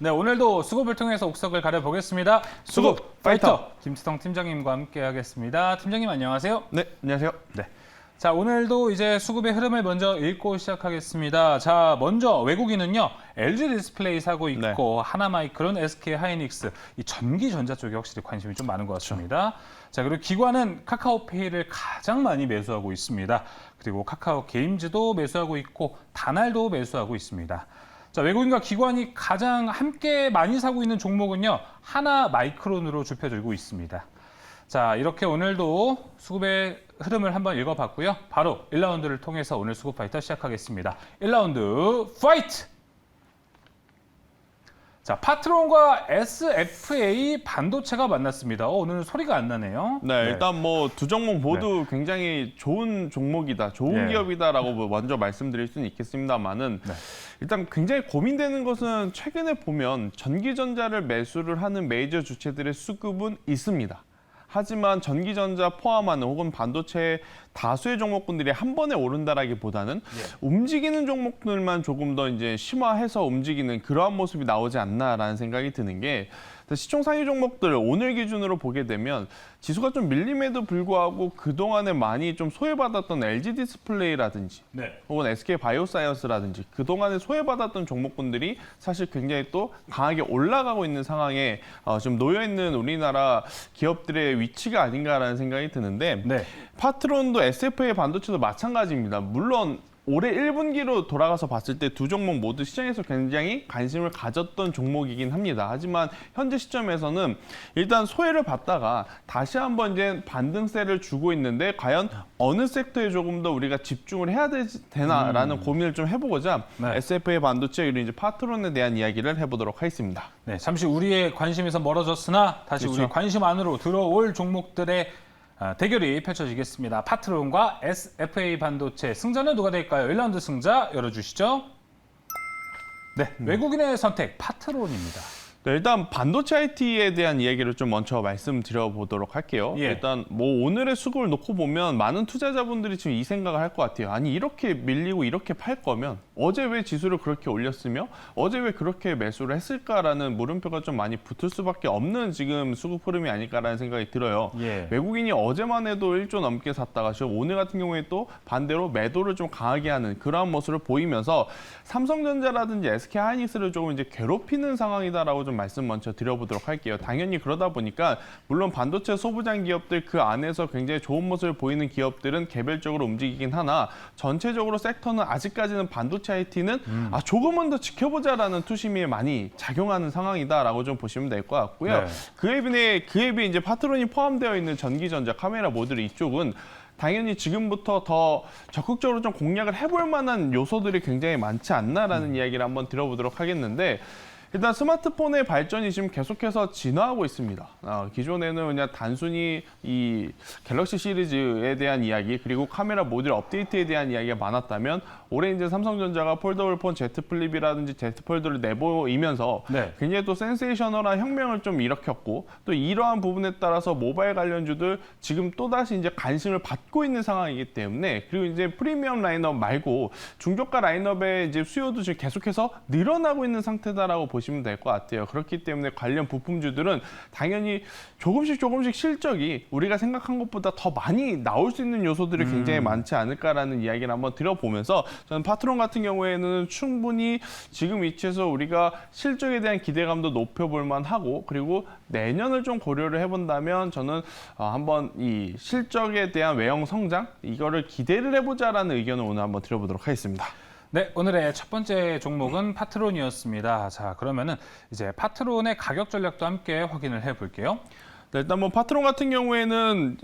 네, 오늘도 수급을 통해서 옥석을 가려보겠습니다. 수급 파이터! 김수성 팀장님과 함께 하겠습니다. 팀장님 안녕하세요. 네, 안녕하세요. 네. 자, 오늘도 이제 수급의 흐름을 먼저 읽고 시작하겠습니다. 자, 먼저 외국인은요, LG 디스플레이 사고 있고, 하나마이크론, SK 하이닉스, 이 전기전자 쪽에 확실히 관심이 좀 많은 것 같습니다. 자, 그리고 기관은 카카오페이를 가장 많이 매수하고 있습니다. 그리고 카카오 게임즈도 매수하고 있고, 다날도 매수하고 있습니다. 자, 외국인과 기관이 가장 함께 많이 사고 있는 종목은요, 하나마이크론으로 좁혀들고 있습니다. 자, 이렇게 오늘도 수급의 흐름을 한번 읽어봤고요. 바로 1라운드를 통해서 오늘 수급 파이터 시작하겠습니다. 1라운드 파이트! 자, 파트론과 SFA 반도체가 만났습니다. 오늘은 소리가 안 나네요. 네, 일단 뭐 두 종목 모두 굉장히 좋은 종목이다, 좋은 기업이다라고 먼저 말씀드릴 수는 있겠습니다만은 일단 굉장히 고민되는 것은 최근에 보면 전기전자를 매수를 하는 메이저 주체들의 수급은 있습니다. 하지만 전기전자 포함하는 혹은 반도체 다수의 종목군들이 한 번에 오른다라기보다는 움직이는 종목들만 조금 더 이제 심화해서 움직이는 그러한 모습이 나오지 않나라는 생각이 드는 게 시총 상위 종목들 오늘 기준으로 보게 되면 지수가 좀 밀림에도 불구하고 그동안에 많이 좀 소외받았던 LG 디스플레이라든지 혹은 SK 바이오사이언스라든지 그동안에 소외받았던 종목군들이 사실 굉장히 또 강하게 올라가고 있는 상황에 좀 놓여있는 우리나라 기업들의 위치가 아닌가라는 생각이 드는데 파트론도 SFA 반도체도 마찬가지입니다. 물론 올해 1분기로 돌아가서 봤을 때 두 종목 모두 시장에서 굉장히 관심을 가졌던 종목이긴 합니다. 하지만 현재 시점에서는 일단 소외를 받다가 다시 한번 이제 반등세를 주고 있는데 과연 어느 섹터에 조금 더 우리가 집중을 해야 되나라는 고민을 좀 해보고자 SFA 반도체 그리고 이제 파트론에 대한 이야기를 해보도록 하겠습니다. 네, 잠시 우리의 관심에서 멀어졌으나 다시 우리 관심 안으로 들어올 종목들의 대결이 펼쳐지겠습니다. 파트론과 SFA 반도체 승자는 누가 될까요? 1라운드 승자 열어주시죠. 네, 외국인의 선택 파트론입니다. 네, 일단 반도체 IT에 대한 이야기를 좀 먼저 말씀드려보도록 할게요. 일단 뭐 오늘의 수급을 놓고 보면 많은 투자자분들이 지금 이 생각을 할 것 같아요. 아니 이렇게 밀리고 이렇게 팔 거면 어제 왜 지수를 그렇게 올렸으며 어제 왜 그렇게 매수를 했을까라는 물음표가 좀 많이 붙을 수밖에 없는 지금 수급 흐름이 아닐까라는 생각이 들어요. 외국인이 어제만 해도 1조 넘게 샀다가 지금 오늘 같은 경우에 또 반대로 매도를 좀 강하게 하는 그러한 모습을 보이면서 삼성전자라든지 SK 하이닉스를 조금 이제 괴롭히는 상황이다라고 좀 말씀 먼저 드려보도록 할게요. 당연히 그러다 보니까 물론 반도체 소부장 기업들 그 안에서 굉장히 좋은 모습을 보이는 기업들은 개별적으로 움직이긴 하나 전체적으로 섹터는 아직까지는 반도체 IT는 조금은 더 지켜보자라는 투심이 많이 작용하는 상황이다라고 좀 보시면 될 것 같고요. 그에 비해 이제 파트론이 포함되어 있는 전기전자 카메라 모듈 이쪽은 당연히 지금부터 더 적극적으로 좀 공략을 해볼 만한 요소들이 굉장히 많지 않나라는 이야기를 한번 들어보도록 하겠는데 일단 스마트폰의 발전이 지금 계속해서 진화하고 있습니다. 기존에는 그냥 단순히 이 갤럭시 시리즈에 대한 이야기 그리고 카메라 모듈 업데이트에 대한 이야기가 많았다면 올해 이제 삼성전자가 폴더블 폰 Z 플립이라든지 Z 폴드를 내보이면서 굉장히 또 센세이셔널한 혁명을 좀 일으켰고 또 이러한 부분에 따라서 모바일 관련주들 지금 또다시 이제 관심을 받고 있는 상황이기 때문에 그리고 이제 프리미엄 라인업 말고 중저가 라인업의 이제 수요도 지금 계속해서 늘어나고 있는 상태다라고 보시면 될 것 같아요. 그렇기 때문에 관련 부품주들은 당연히 조금씩 실적이 우리가 생각한 것보다 더 많이 나올 수 있는 요소들이 굉장히 많지 않을까라는 이야기를 한번 드려보면서 저는 파트론 같은 경우에는 충분히 지금 위치에서 우리가 실적에 대한 기대감도 높여볼 만하고 그리고 내년을 좀 고려를 해본다면 저는 한번 이 실적에 대한 외형 성장 이거를 기대를 해보자라는 의견을 오늘 한번 드려보도록 하겠습니다. 네, 오늘의 첫 번째 종목은 파트론이었습니다. 자, 그러면은 이제 파트론의 가격 전략도 함께 확인을 해볼게요. 일단 뭐 파트론 같은 경우에는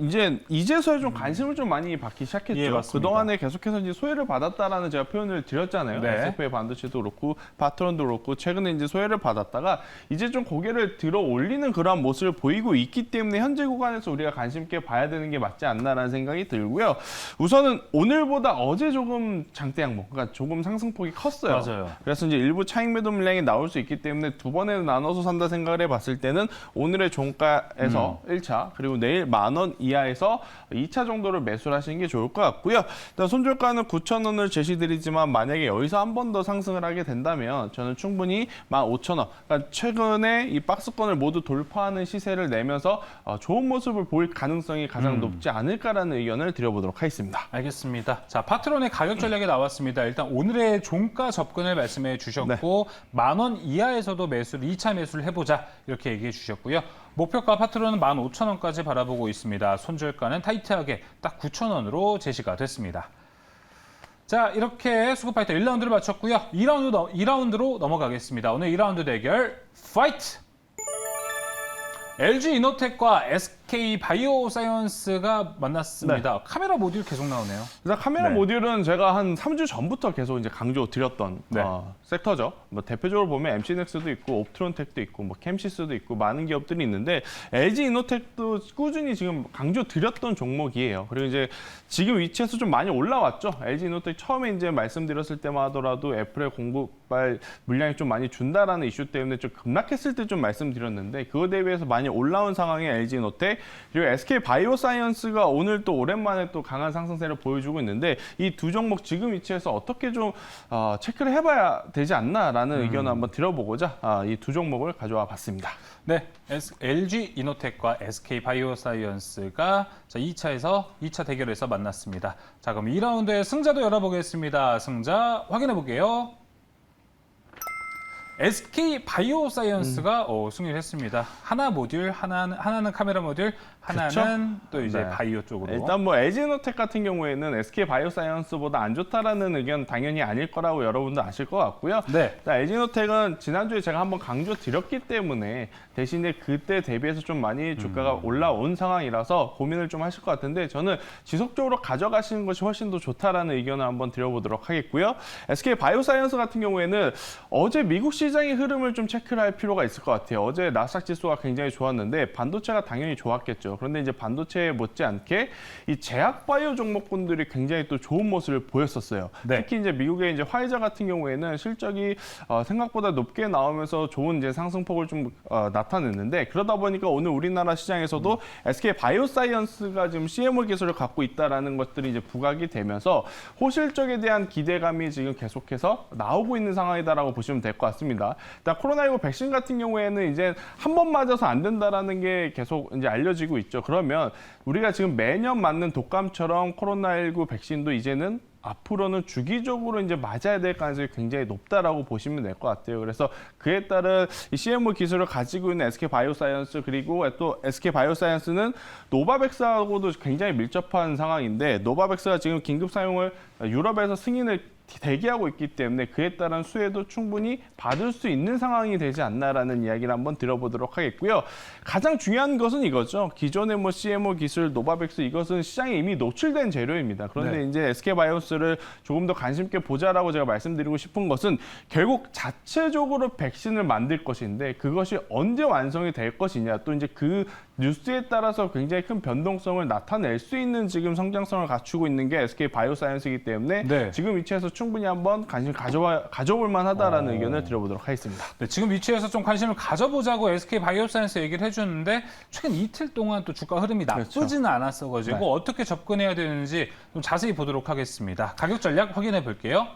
이제서야 좀 관심을 좀 많이 받기 시작했죠. 그동안에 계속해서 이제 소외를 받았다라는 제가 표현을 드렸잖아요. SFA 반도체도 그렇고 파트론도 그렇고 최근에 이제 소외를 받았다가 이제 좀 고개를 들어 올리는 그러한 모습을 보이고 있기 때문에 현재 구간에서 우리가 관심 있게 봐야 되는 게 맞지 않나라는 생각이 들고요. 우선은 오늘보다 어제 조금 장대 양봉, 그러니까 조금 상승폭이 컸어요. 그래서 이제 일부 차익 매도 물량이 나올 수 있기 때문에 두 번에 나눠서 산다 생각을 해봤을 때는 오늘의 종가에서 해서 1차 그리고 내일 10,000원 이하에서 2차 정도를 매수를 하시는 게 좋을 것 같고요. 일단 손절가는 9,000원을 제시드리지만 만약에 여기서 한 번 더 상승을 하게 된다면 저는 충분히 15,000원, 그러니까 최근에 이 박스권을 모두 돌파하는 시세를 내면서 좋은 모습을 보일 가능성이 가장 높지 않을까라는 의견을 드려보도록 하겠습니다. 알겠습니다. 자, 파트론의 가격 전략이 나왔습니다. 일단 오늘의 종가 접근을 말씀해 주셨고 10,000원 이하에서도 매수를 2차 매수를 해보자 이렇게 얘기해 주셨고요. 목표가 파트론은 15,000원까지 바라보고 있습니다. 손절가는 타이트하게 딱 9,000원으로 제시가 됐습니다. 자, 이렇게 수급파이터 1라운드를 마쳤고요. 2라운드로 넘어가겠습니다. 오늘 2라운드 대결 파이트! LG 이노텍과 SK 바이오사이언스가 만났습니다. 카메라 모듈 계속 나오네요. 일단 카메라 모듈은 제가 한 3주 전부터 계속 이제 강조 드렸던 섹터죠. 뭐 대표적으로 보면 MC넥스도 있고 옵트론텍도 있고 뭐 캠시스도 있고 많은 기업들이 있는데 LG 이노텍도 꾸준히 지금 강조 드렸던 종목이에요. 그리고 이제 지금 위치에서 좀 많이 올라왔죠. LG 이노텍 처음에 이제 말씀드렸을 때만 하더라도 애플의 공급발 물량이 좀 많이 준다라는 이슈 때문에 좀 급락했을 때 좀 말씀드렸는데 그거 대비해서 많이 올라온 상황의 LG 이노텍 그리고 SK 바이오사이언스가 오늘 또 오랜만에 또 강한 상승세를 보여주고 있는데 이 두 종목 지금 위치에서 어떻게 좀 체크를 해봐야 되지 않나라는 의견을 한번 들어보고자 이 두 종목을 가져와 봤습니다. 네, LG 이노텍과 SK 바이오사이언스가 2차 대결에서 만났습니다. 자, 그럼 2라운드의 승자도 열어보겠습니다. 승자 확인해 볼게요. SK 바이오사이언스가 승리를 했습니다. 하나 모듈, 하나는 카메라 모듈, 하나는 또 이제 바이오 쪽으로. 일단 뭐 LG 이노텍 같은 경우에는 SK 바이오사이언스보다 안 좋다라는 의견 당연히 아닐 거라고 여러분도 아실 것 같고요. 네. LG 이노텍은 지난주에 제가 한번 강조 드렸기 때문에 대신에 그때 대비해서 좀 많이 주가가 올라온 상황이라서 고민을 좀 하실 것 같은데 저는 지속적으로 가져가시는 것이 훨씬 더 좋다라는 의견을 한번 드려보도록 하겠고요. SK 바이오사이언스 같은 경우에는 어제 미국 시장의 흐름을 좀 체크를 할 필요가 있을 것 같아요. 어제 나스닥 지수가 굉장히 좋았는데 반도체가 당연히 좋았겠죠. 그런데 이제 반도체에 못지않게 이 제약 바이오 종목군들이 굉장히 또 좋은 모습을 보였었어요. 네. 특히 이제 미국의 이제 화이자 같은 경우에는 실적이 생각보다 높게 나오면서 좋은 이제 상승폭을 좀 나타냈는데 그러다 보니까 오늘 우리나라 시장에서도 SK 바이오사이언스가 지금 CMO 기술을 갖고 있다라는 것들이 이제 부각이 되면서 호실적에 대한 기대감이 지금 계속해서 나오고 있는 상황이다라고 보시면 될 것 같습니다. 일단 코로나19 백신 같은 경우에는 이제 한 번 맞아서 안 된다라는 게 계속 이제 알려지고 있죠. 그러면 우리가 지금 매년 맞는 독감처럼 코로나19 백신도 이제는 앞으로는 주기적으로 이제 맞아야 될 가능성이 굉장히 높다라고 보시면 될 것 같아요. 그래서 그에 따른 이 CMO 기술을 가지고 있는 SK 바이오사이언스 그리고 또 SK 바이오사이언스는 노바백스하고도 굉장히 밀접한 상황인데 노바백스가 지금 긴급 사용을 유럽에서 승인을 대기하고 있기 때문에 그에 따른 수혜도 충분히 받을 수 있는 상황이 되지 않나라는 이야기를 한번 들어보도록 하겠고요. 가장 중요한 것은 이거죠. 기존의 뭐 CMO 기술, 노바백스 이것은 시장에 이미 노출된 재료입니다. 그런데 이제 SK바이오스를 조금 더 관심 있게 보자라고 제가 말씀드리고 싶은 것은 결국 자체적으로 백신을 만들 것인데 그것이 언제 완성이 될 것이냐 또 이제 그 뉴스에 따라서 굉장히 큰 변동성을 나타낼 수 있는 지금 성장성을 갖추고 있는 게 SK 바이오사이언스이기 때문에 지금 위치에서 충분히 한번 관심 가져볼 만하다라는 의견을 드려보도록 하겠습니다. 네, 지금 위치에서 좀 관심을 가져보자고 SK 바이오사이언스 얘기를 해주는데 최근 이틀 동안 또 주가 흐름이 나쁘지는 않았어가지고 어떻게 접근해야 되는지 좀 자세히 보도록 하겠습니다. 가격 전략 확인해 볼게요.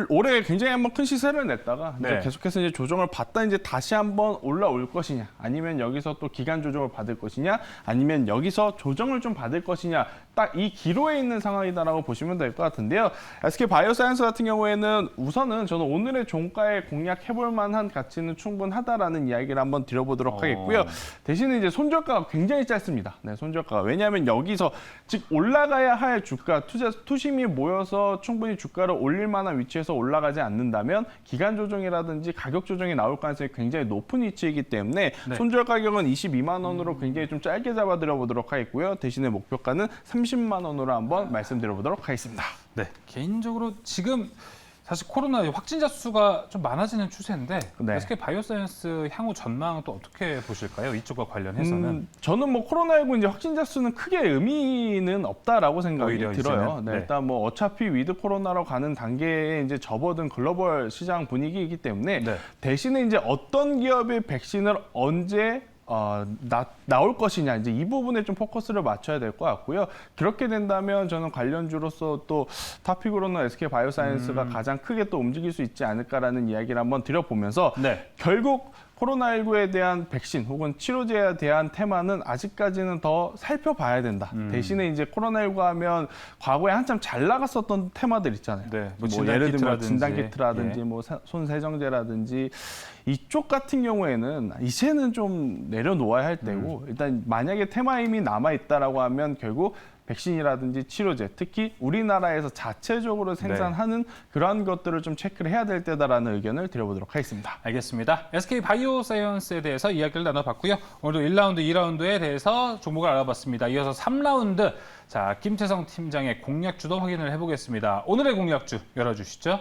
올해 굉장히 한번 큰 시세를 냈다가 이제 계속해서 이제 조정을 받다 이제 다시 한번 올라올 것이냐, 아니면 여기서 또 기간 조정을 받을 것이냐, 아니면 여기서 조정을 좀 받을 것이냐, 딱 이 기로에 있는 상황이다라고 보시면 될 것 같은데요. SK 바이오사이언스 같은 경우에는 우선은 저는 오늘의 종가에 공략해볼 만한 가치는 충분하다라는 이야기를 한번 드려보도록 하겠고요. 대신에 이제 손절가가 굉장히 짧습니다. 네, 손절가가. 왜냐하면 여기서 즉 올라가야 할 주가, 투심이 모여서 충분히 주가를 올릴 만한 위치에서 올라가지 않는다면 기간 조정이라든지 가격 조정이 나올 가능성이 굉장히 높은 위치이기 때문에 손절 가격은 22만 원으로 굉장히 좀 짧게 잡아드려 보도록 하겠고요. 대신에 목표가는 30만 원으로 한번 말씀드려 보도록 하겠습니다. 네, 개인적으로 지금 사실 코로나 확진자 수가 좀 많아지는 추세인데 SK 바이오사이언스 향후 전망은 또 어떻게 보실까요? 이쪽과 관련해서는 저는 뭐 코로나19 이제 확진자 수는 크게 의미는 없다라고 생각이 들어요. 일단 뭐 어차피 위드 코로나로 가는 단계에 이제 접어든 글로벌 시장 분위기이기 때문에 대신에 이제 어떤 기업의 백신을 언제 나올 것이냐 이제 이 부분에 좀 포커스를 맞춰야 될 것 같고요. 그렇게 된다면 저는 관련주로서 또 탑픽으로는 SK 바이오사이언스가 가장 크게 또 움직일 수 있지 않을까라는 이야기를 한번 드려보면서 네. 결국 코로나19에 대한 백신 혹은 치료제에 대한 테마는 아직까지는 더 살펴봐야 된다. 대신에 이제 코로나19 하면 과거에 한참 잘 나갔었던 테마들 있잖아요. 네, 뭐 진단 예를 들면 키트라든지. 진단키트라든지 예. 뭐 손 세정제라든지 이쪽 같은 경우에는 이제는 좀 내려놓아야 할 때고 일단 만약에 테마 힘이 남아있다라고 하면 결국 백신이라든지 치료제, 특히 우리나라에서 자체적으로 생산하는 그러한 것들을 좀 체크를 해야 될 때다라는 의견을 드려보도록 하겠습니다. 알겠습니다. SK 바이오사이언스에 대해서 이야기를 나눠봤고요. 오늘도 1라운드, 2라운드에 대해서 종목을 알아봤습니다. 이어서 3라운드, 자 김태성 팀장의 공략주도 확인을 해보겠습니다. 오늘의 공략주 열어주시죠.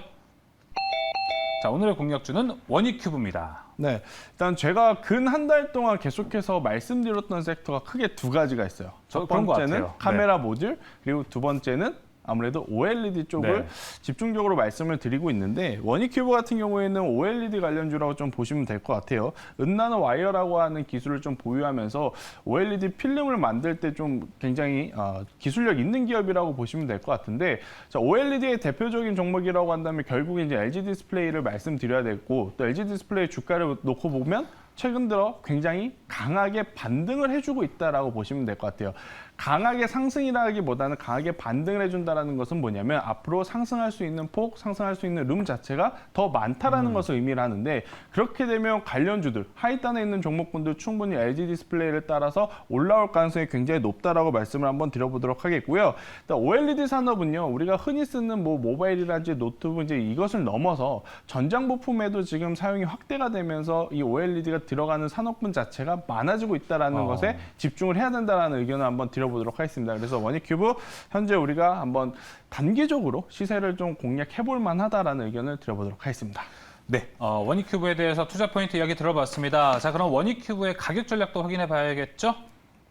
자, 오늘의 공략주는 원익큐브입니다. 네, 일단 제가 근 한 달 동안 계속해서 말씀드렸던 섹터가 크게 두 가지가 있어요. 첫 그런 것 번째는 같아요. 카메라 모듈, 그리고 두 번째는 아무래도 OLED 쪽을 네. 집중적으로 말씀을 드리고 있는데 원익큐브 같은 경우에는 OLED 관련주라고 좀 보시면 될 것 같아요. 은나노 와이어라고 하는 기술을 좀 보유하면서 OLED 필름을 만들 때 좀 굉장히 기술력 있는 기업이라고 보시면 될 것 같은데 자, OLED의 대표적인 종목이라고 한다면 결국 이제 LG 디스플레이를 말씀드려야 되고 또 LG 디스플레이 주가를 놓고 보면 최근 들어 굉장히 강하게 반등을 해주고 있다라고 보시면 될 것 같아요. 강하게 상승이라기보다는 강하게 반등을 해준다는 것은 뭐냐면 앞으로 상승할 수 있는 폭, 상승할 수 있는 룸 자체가 더 많다라는 것을 의미를 하는데 그렇게 되면 관련주들, 하이단에 있는 종목군들 충분히 LG 디스플레이를 따라서 올라올 가능성이 굉장히 높다라고 말씀을 한번 드려보도록 하겠고요. 일단 OLED 산업은요, 우리가 흔히 쓰는 뭐 모바일이라든지 노트북 이제 이것을 넘어서 전장 부품에도 지금 사용이 확대가 되면서 이 OLED가 들어가는 산업군 자체가 많아지고 있다라는 것에 집중을 해야 된다라는 의견을 한번 드려보도록 하겠습니다. 그래서 원익큐브 현재 우리가 한번 단기적으로 시세를 좀 공략해 볼 만하다라는 의견을 드려보도록 하겠습니다. 네, 원익큐브에 대해서 투자 포인트 이야기 들어봤습니다. 자, 그럼 원익큐브의 가격 전략도 확인해 봐야겠죠?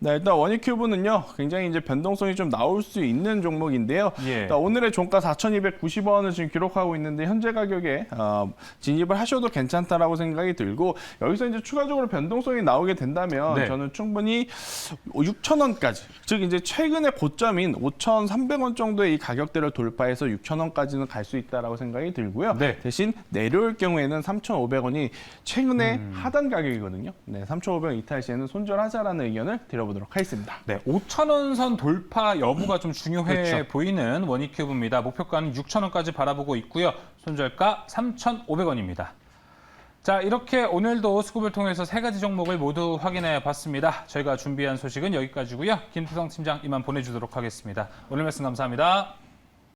네, 일단 원익큐브는요, 굉장히 이제 변동성이 좀 나올 수 있는 종목인데요. 예. 일단 오늘의 종가 4,290원을 지금 기록하고 있는데 현재 가격에 진입을 하셔도 괜찮다라고 생각이 들고 여기서 이제 추가적으로 변동성이 나오게 된다면 네. 저는 충분히 6,000원까지, 즉 이제 최근의 고점인 5,300원 정도의 이 가격대를 돌파해서 6,000원까지는 갈 수 있다라고 생각이 들고요. 네. 대신 내려올 경우에는 3,500원이 최근의 하단 가격이거든요. 네, 3,500원 이탈 시에는 손절하자라는 의견을 드려보도록 하겠습니다. 네, 5,000원 선 돌파 여부가 좀 중요해 그렇죠. 보이는 원익큐브입니다. 목표가는 6,000원까지 바라보고 있고요. 손절가 3,500원입니다. 자, 이렇게 오늘도 스쿱을 통해서 세 가지 종목을 모두 확인해 봤습니다. 저희가 준비한 소식은 여기까지고요. 김태성 팀장 이만 보내주도록 하겠습니다. 오늘 말씀 감사합니다.